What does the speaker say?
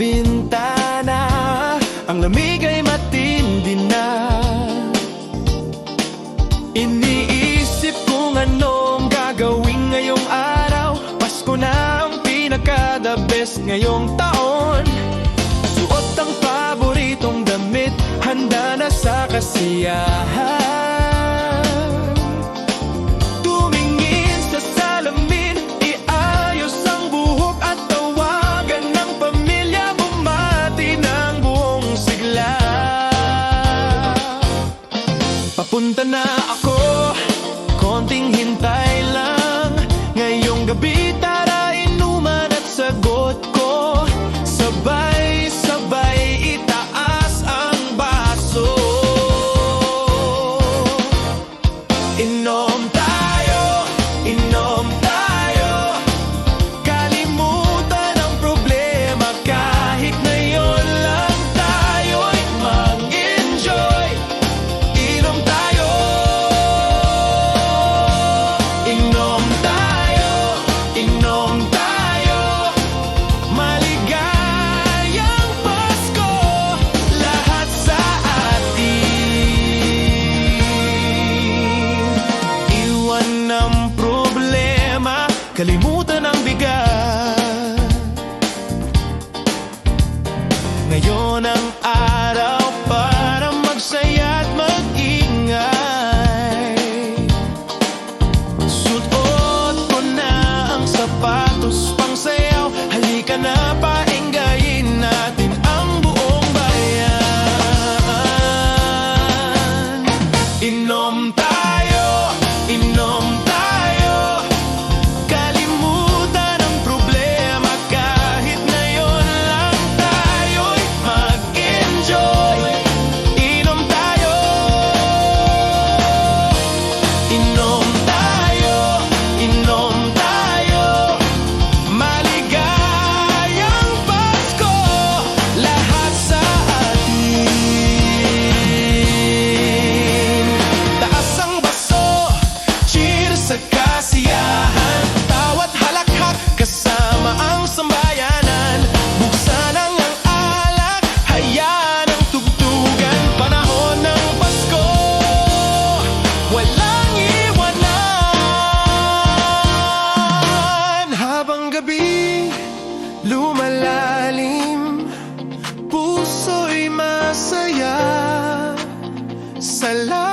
bintana, ang lamig ay matindi na. Iniisip kung anong gagawin ngayong araw. Pasko na ang pinaka-the best ngayong taon. Suot ang paboritong damit, handa na sa kasiyahan. Tumingin sa salamin, iayos ang buhok at tawagan ng pamilya, bumati ng buong sigla. Papunta na ako, konting hintay lang. Ngayong gabi tara inuman at sagot ko. Sabay-sabay itaas ang baso. Inom tayo, inom tayo. Kalimutan ang problema, kahit ngayon lang tayo'y mag-enjoy. Inom tayo, inom tayo, inom tayo. Maligayang Pasko, lahat sa atin. Iwan ang problema, kalimutan ang bigat. Ngayon ang araw para magsaya at mag-ingay. Suot ko na ang sapatos pang sayaw. Halika na, painggayin natin ang buong bayan. Inom tayo, inom tayo. Kalimutan ang problema, kahit ngayon lang tayo'y mag-enjoy. Inom tayo, inom tayo, inom tayo. Maligayang Pasko, lahat sa atin. Taas ang baso, cheers sa kasiyahan. Bawat halakhak kasama ang sambayanan. Buksan ang alak, hayaan ang tugtugan. Panahon ng Pasko, walang iwanan. Habang gabi lumalalim, puso'y masaya. Salamat